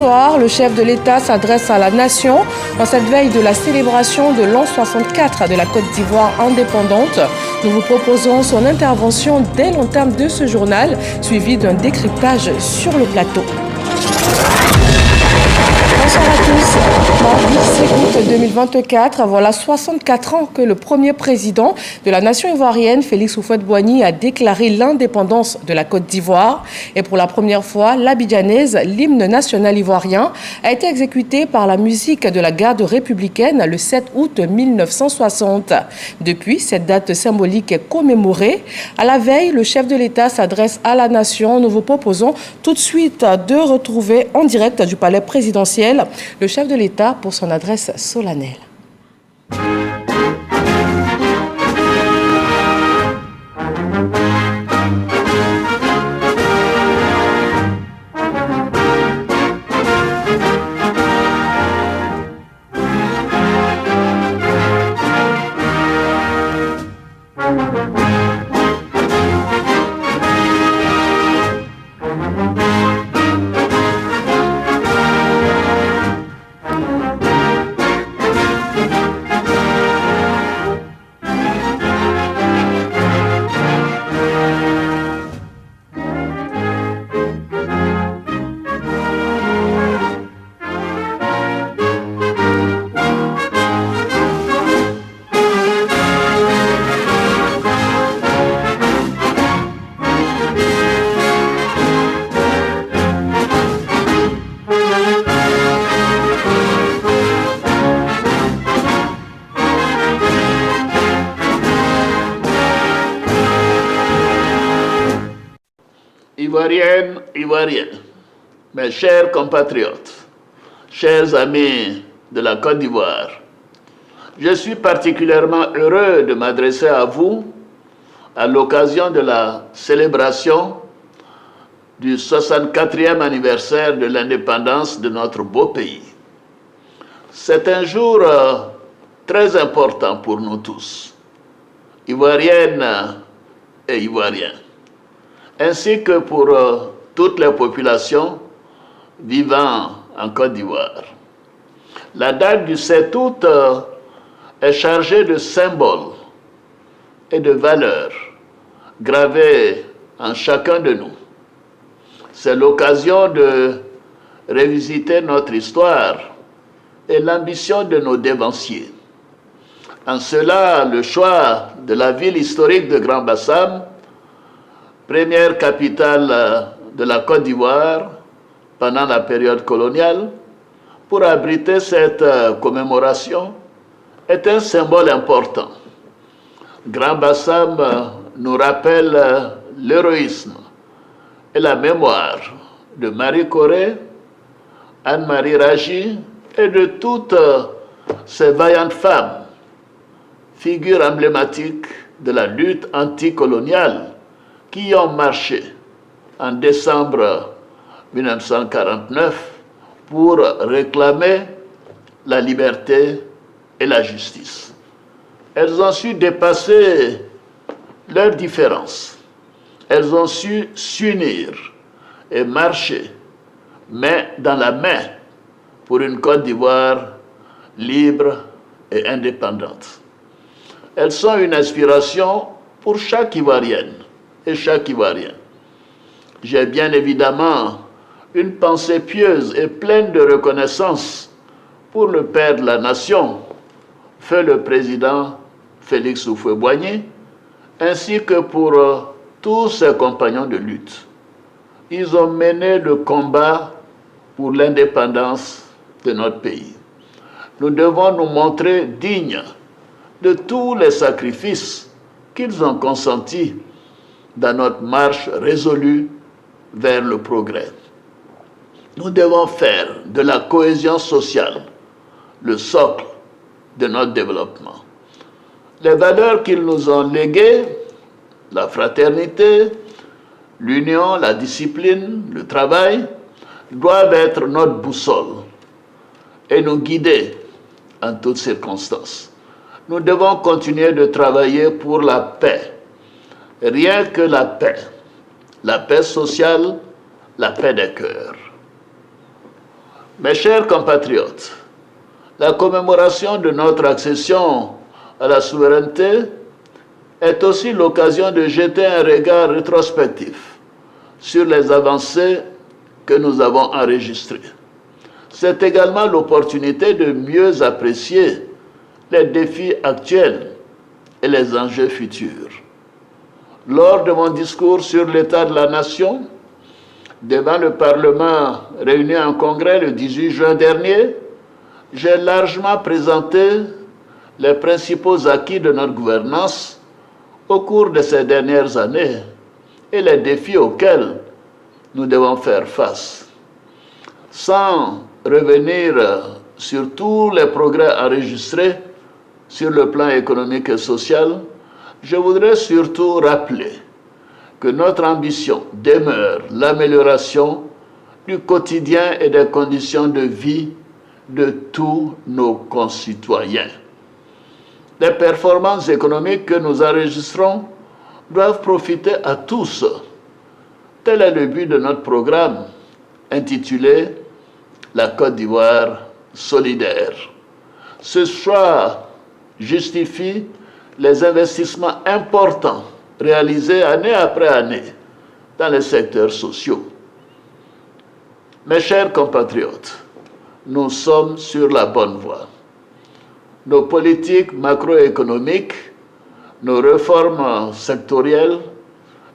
Soir, le chef de l'État s'adresse à la nation en cette veille de la célébration de l'an 64 de la Côte d'Ivoire indépendante. Nous vous proposons son intervention dès l'entame de ce journal, suivi d'un décryptage sur le plateau. Bonsoir à tous. Mardi 5 août 2024, voilà 64 ans que le premier président de la nation ivoirienne, Félix Houphouët-Boigny, a déclaré l'indépendance de la Côte d'Ivoire. Et pour la première fois, l'abidjanaise, l'hymne national ivoirien, a été exécuté par la musique de la garde républicaine le 7 août 1960. Depuis, cette date symbolique est commémorée. À la veille, le chef de l'État s'adresse à la nation. Nous vous proposons tout de suite de retrouver en direct du palais présidentiel le chef de l'État pour son adresse solennelle. Ivoiriennes, Ivoiriens, mes chers compatriotes, chers amis de la Côte d'Ivoire, je suis particulièrement heureux de m'adresser à vous à l'occasion de la célébration du 64e anniversaire de l'indépendance de notre beau pays. C'est un jour très important pour nous tous, Ivoiriennes et Ivoiriens, ainsi que pour toutes les populations vivant en Côte d'Ivoire. La date du 7 août est chargée de symboles et de valeurs gravées en chacun de nous. C'est l'occasion de revisiter notre histoire et l'ambition de nos dévanciers. En cela, le choix de la ville historique de Grand-Bassam, première capitale de la Côte d'Ivoire pendant la période coloniale, pour abriter cette commémoration, est un symbole important. Grand-Bassam nous rappelle l'héroïsme et la mémoire de Marie Corée, Anne-Marie Ragy et de toutes ces vaillantes femmes, figures emblématiques de la lutte anticoloniale, qui ont marché en décembre 1949 pour réclamer la liberté et la justice. Elles ont su dépasser leurs différences. Elles ont su s'unir et marcher main dans la main pour une Côte d'Ivoire libre et indépendante. Elles sont une inspiration pour chaque Ivoirienne et chaque Ivoirien. J'ai bien évidemment une pensée pieuse et pleine de reconnaissance pour le père de la nation, feu le président Félix Houphouët-Boigny, ainsi que pour tous ses compagnons de lutte. Ils ont mené le combat pour l'indépendance de notre pays. Nous devons nous montrer dignes de tous les sacrifices qu'ils ont consentis dans notre marche résolue vers le progrès. Nous devons faire de la cohésion sociale le socle de notre développement. Les valeurs qu'ils nous ont léguées, la fraternité, l'union, la discipline, le travail, doivent être notre boussole et nous guider en toutes circonstances. Nous devons continuer de travailler pour la paix. Rien que la paix sociale, la paix des cœurs. Mes chers compatriotes, la commémoration de notre accession à la souveraineté est aussi l'occasion de jeter un regard rétrospectif sur les avancées que nous avons enregistrées. C'est également l'opportunité de mieux apprécier les défis actuels et les enjeux futurs. Lors de mon discours sur l'état de la nation, devant le Parlement réuni en congrès le 18 juin dernier, j'ai largement présenté les principaux acquis de notre gouvernance au cours de ces dernières années et les défis auxquels nous devons faire face. Sans revenir sur tous les progrès enregistrés sur le plan économique et social, je voudrais surtout rappeler que notre ambition demeure l'amélioration du quotidien et des conditions de vie de tous nos concitoyens. Les performances économiques que nous enregistrons doivent profiter à tous. Tel est le but de notre programme intitulé « La Côte d'Ivoire solidaire ». Ce choix justifie les investissements importants réalisés année après année dans les secteurs sociaux. Mes chers compatriotes, nous sommes sur la bonne voie. Nos politiques macroéconomiques, nos réformes sectorielles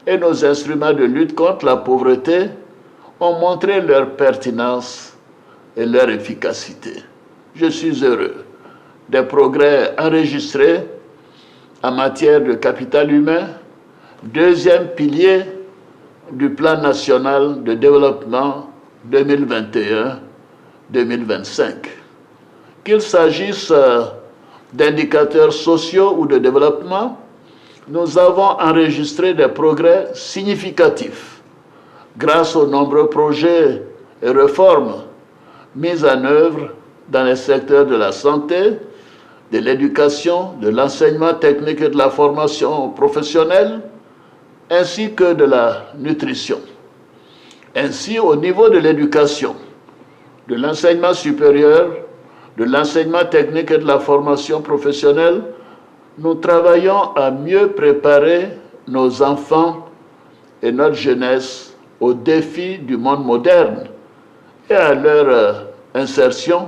et nos instruments de lutte contre la pauvreté ont montré leur pertinence et leur efficacité. Je suis heureux des progrès enregistrés en matière de capital humain, deuxième pilier du plan national de développement 2021-2025. Qu'il s'agisse d'indicateurs sociaux ou de développement, nous avons enregistré des progrès significatifs grâce aux nombreux projets et réformes mis en œuvre dans les secteurs de la santé, de l'éducation, de l'enseignement technique et de la formation professionnelle, ainsi que de la nutrition. Ainsi, au niveau de l'éducation, de l'enseignement supérieur, de l'enseignement technique et de la formation professionnelle, nous travaillons à mieux préparer nos enfants et notre jeunesse aux défis du monde moderne et à leur insertion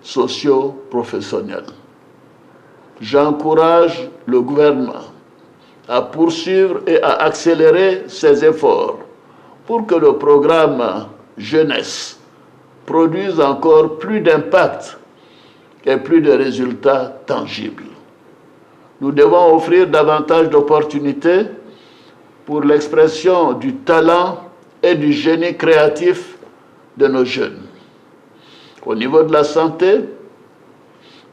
socio-professionnelle. J'encourage le gouvernement à poursuivre et à accélérer ses efforts pour que le programme jeunesse produise encore plus d'impact et plus de résultats tangibles. Nous devons offrir davantage d'opportunités pour l'expression du talent et du génie créatif de nos jeunes. Au niveau de la santé,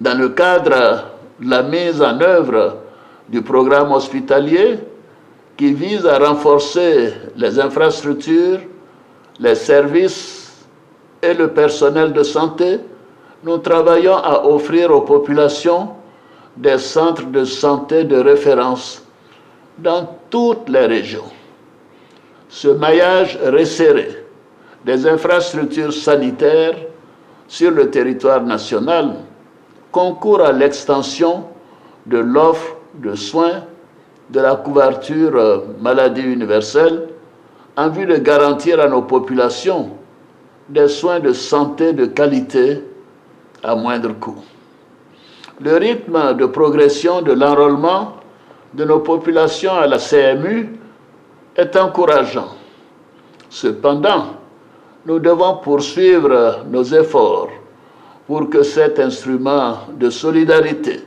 dans le cadre de la mise en œuvre du programme hospitalier qui vise à renforcer les infrastructures, les services et le personnel de santé, nous travaillons à offrir aux populations des centres de santé de référence dans toutes les régions. Ce maillage resserré des infrastructures sanitaires sur le territoire national concourt à l'extension de l'offre de soins de la couverture maladie universelle en vue de garantir à nos populations des soins de santé de qualité à moindre coût. Le rythme de progression de l'enrôlement de nos populations à la CMU est encourageant. Cependant, nous devons poursuivre nos efforts pour que cet instrument de solidarité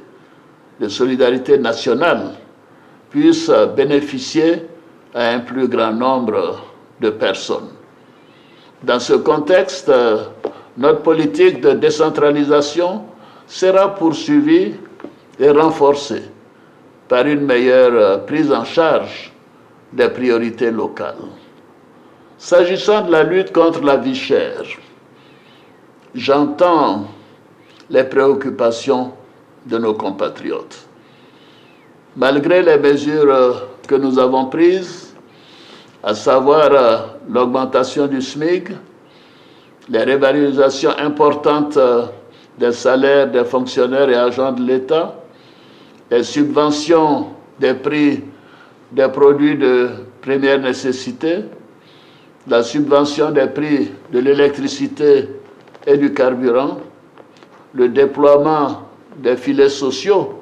nationale, puisse bénéficier à un plus grand nombre de personnes. Dans ce contexte, notre politique de décentralisation sera poursuivie et renforcée par une meilleure prise en charge des priorités locales. S'agissant de la lutte contre la vie chère, j'entends les préoccupations de nos compatriotes. Malgré les mesures que nous avons prises, à savoir l'augmentation du SMIC les revalorisations importantes des salaires des fonctionnaires et agents de l'État, les subventions des prix des produits de première nécessité, la subvention des prix de l'électricité et du carburant, le déploiement des filets sociaux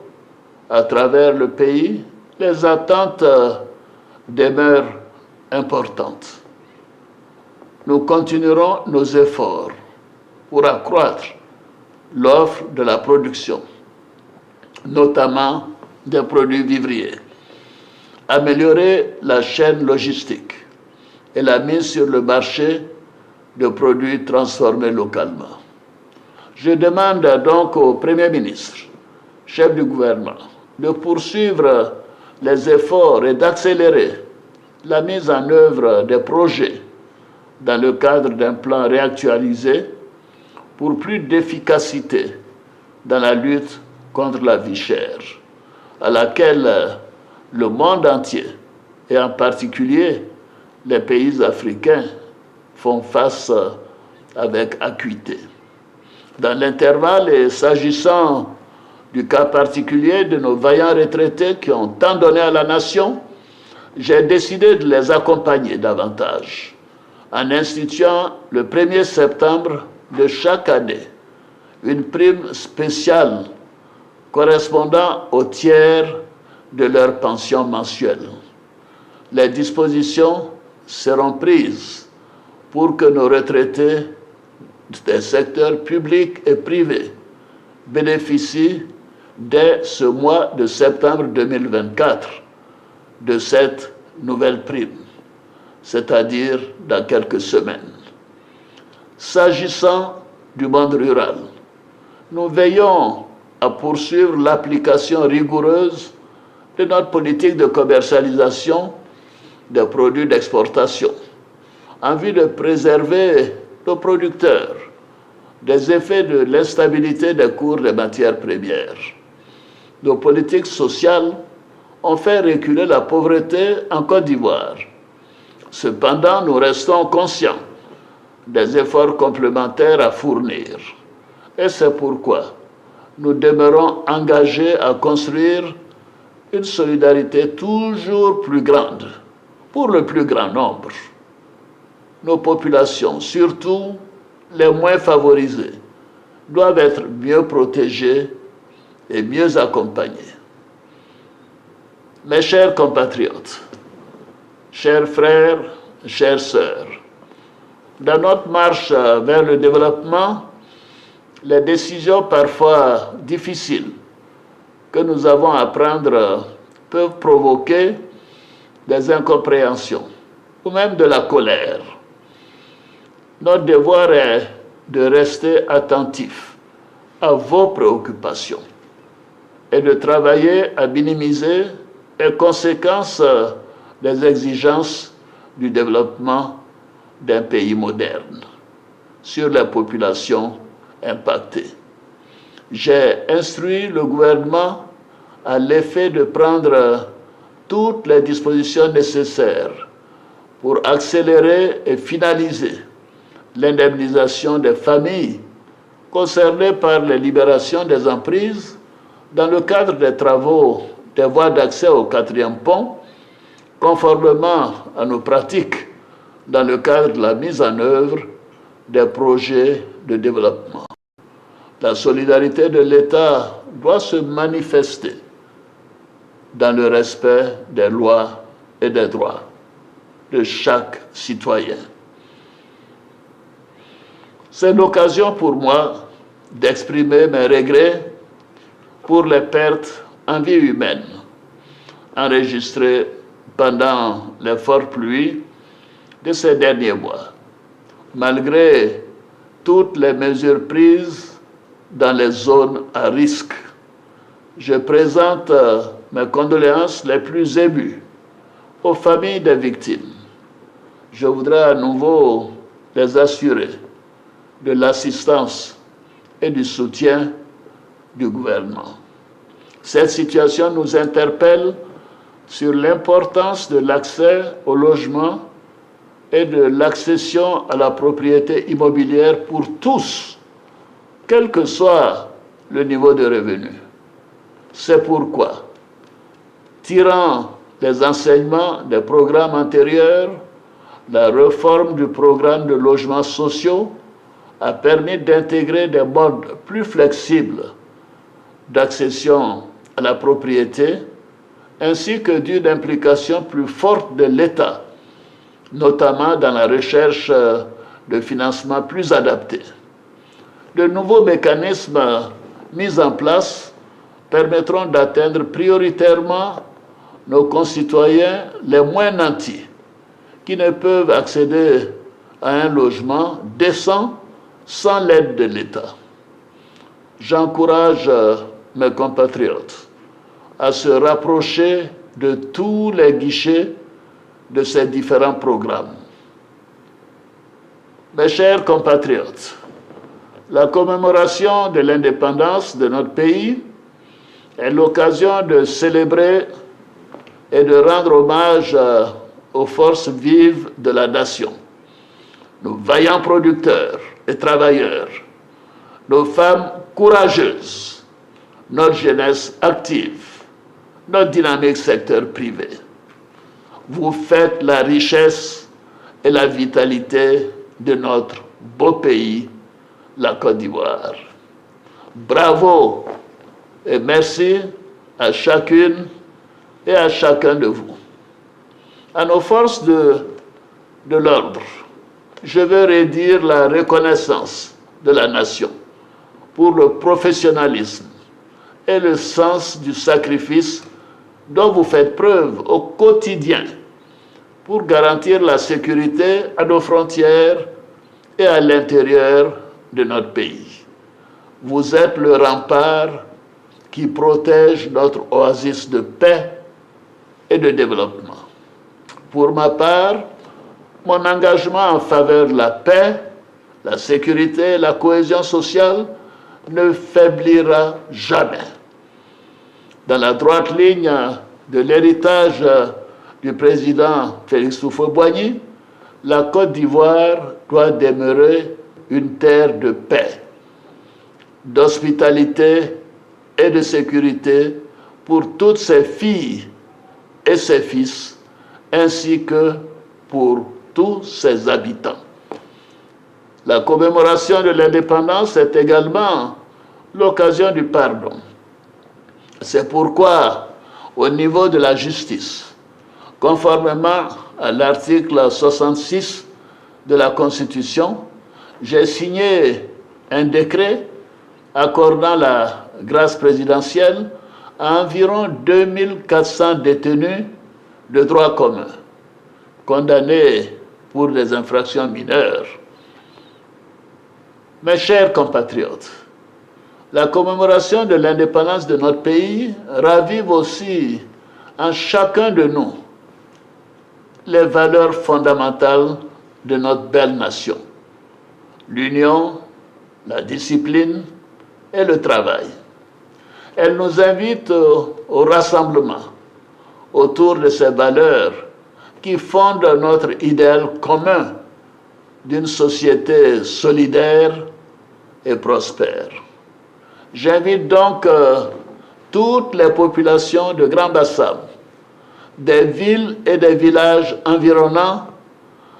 à travers le pays, les attentes demeurent importantes. Nous continuerons nos efforts pour accroître l'offre de la production, notamment des produits vivriers, améliorer la chaîne logistique et la mise sur le marché de produits transformés localement. Je demande donc au Premier ministre, chef du gouvernement, de poursuivre les efforts et d'accélérer la mise en œuvre des projets dans le cadre d'un plan réactualisé pour plus d'efficacité dans la lutte contre la vie chère, à laquelle le monde entier, et en particulier les pays africains, font face avec acuité. Dans l'intervalle, et s'agissant du cas particulier de nos vaillants retraités qui ont tant donné à la nation, j'ai décidé de les accompagner davantage en instituant le 1er septembre de chaque année une prime spéciale correspondant au tiers de leur pension mensuelle. Les dispositions seront prises pour que nos retraités des secteurs publics et privés bénéficient dès ce mois de septembre 2024 de cette nouvelle prime, c'est-à-dire dans quelques semaines. S'agissant du monde rural, nous veillons à poursuivre l'application rigoureuse de notre politique de commercialisation des produits d'exportation en vue de préserver nos producteurs des effets de l'instabilité des cours des matières premières. Nos politiques sociales ont fait reculer la pauvreté en Côte d'Ivoire. Cependant, nous restons conscients des efforts complémentaires à fournir. Et c'est pourquoi nous demeurons engagés à construire une solidarité toujours plus grande pour le plus grand nombre. Nos populations, surtout les moins favorisées, doivent être mieux protégées et mieux accompagnées. Mes chers compatriotes, chers frères, chères sœurs, dans notre marche vers le développement, les décisions parfois difficiles que nous avons à prendre peuvent provoquer des incompréhensions ou même de la colère. Notre devoir est de rester attentif à vos préoccupations et de travailler à minimiser les conséquences des exigences du développement d'un pays moderne sur les populations impactées. J'ai instruit le gouvernement à l'effet de prendre toutes les dispositions nécessaires pour accélérer et finaliser l'indemnisation des familles concernées par les libérations des emprises dans le cadre des travaux des voies d'accès au 4e pont, conformément à nos pratiques dans le cadre de la mise en œuvre des projets de développement. La solidarité de l'État doit se manifester dans le respect des lois et des droits de chaque citoyen. C'est l'occasion pour moi d'exprimer mes regrets pour les pertes en vie humaine enregistrées pendant les fortes pluies de ces derniers mois. Malgré toutes les mesures prises dans les zones à risque, je présente mes condoléances les plus émues aux familles des victimes. Je voudrais à nouveau les assurer de l'assistance et du soutien du gouvernement. Cette situation nous interpelle sur l'importance de l'accès au logement et de l'accession à la propriété immobilière pour tous, quel que soit le niveau de revenu. C'est pourquoi, tirant les enseignements des programmes antérieurs, la réforme du programme de logements sociaux a permis d'intégrer des modes plus flexibles d'accession à la propriété, ainsi que d'une implication plus forte de l'État, notamment dans la recherche de financement plus adaptés. De nouveaux mécanismes mis en place permettront d'atteindre prioritairement nos concitoyens les moins nantis, qui ne peuvent accéder à un logement décent sans l'aide de l'État. J'encourage mes compatriotes à se rapprocher de tous les guichets de ces différents programmes. Mes chers compatriotes, la commémoration de l'indépendance de notre pays est l'occasion de célébrer et de rendre hommage aux forces vives de la nation, nos vaillants producteurs et travailleurs, nos femmes courageuses, notre jeunesse active, notre dynamique secteur privé. Vous faites la richesse et la vitalité de notre beau pays, la Côte d'Ivoire. Bravo et merci à chacune et à chacun de vous. À nos forces de l'ordre, je veux redire la reconnaissance de la nation pour le professionnalisme et le sens du sacrifice dont vous faites preuve au quotidien pour garantir la sécurité à nos frontières et à l'intérieur de notre pays. Vous êtes le rempart qui protège notre oasis de paix et de développement. Pour ma part, mon engagement en faveur de la paix, la sécurité et la cohésion sociale ne faiblira jamais. Dans la droite ligne de l'héritage du président Félix Houphouët-Boigny, la Côte d'Ivoire doit demeurer une terre de paix, d'hospitalité et de sécurité pour toutes ses filles et ses fils, ainsi que pour tous ses habitants. La commémoration de l'indépendance est également l'occasion du pardon. C'est pourquoi, au niveau de la justice, conformément à l'article 66 de la Constitution, j'ai signé un décret accordant la grâce présidentielle à environ 2400 détenus de droit commun, condamnés pour des infractions mineures. Mes chers compatriotes, la commémoration de l'indépendance de notre pays ravive aussi en chacun de nous les valeurs fondamentales de notre belle nation: l'union, la discipline et le travail. Elle nous invite au rassemblement autour de ces valeurs qui fondent notre idéal commun d'une société solidaire et prospère. J'invite donc toutes les populations de Grand Bassam, des villes et des villages environnants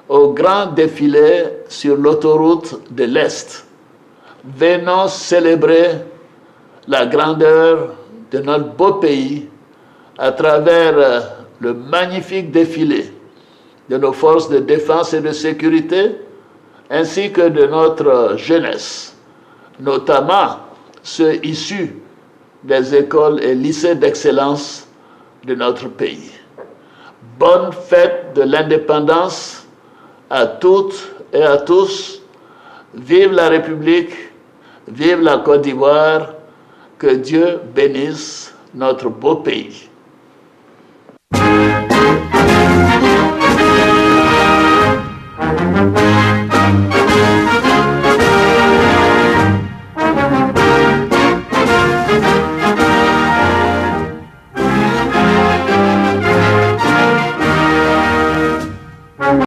au grand défilé sur l'autoroute de l'Est. Venons célébrer la grandeur de notre beau pays à travers le magnifique défilé de nos forces de défense et de sécurité, ainsi que de notre jeunesse, notamment ceux issus des écoles et lycées d'excellence de notre pays. Bonne fête de l'indépendance à toutes et à tous. Vive la République, vive la Côte d'Ivoire, que Dieu bénisse notre beau pays.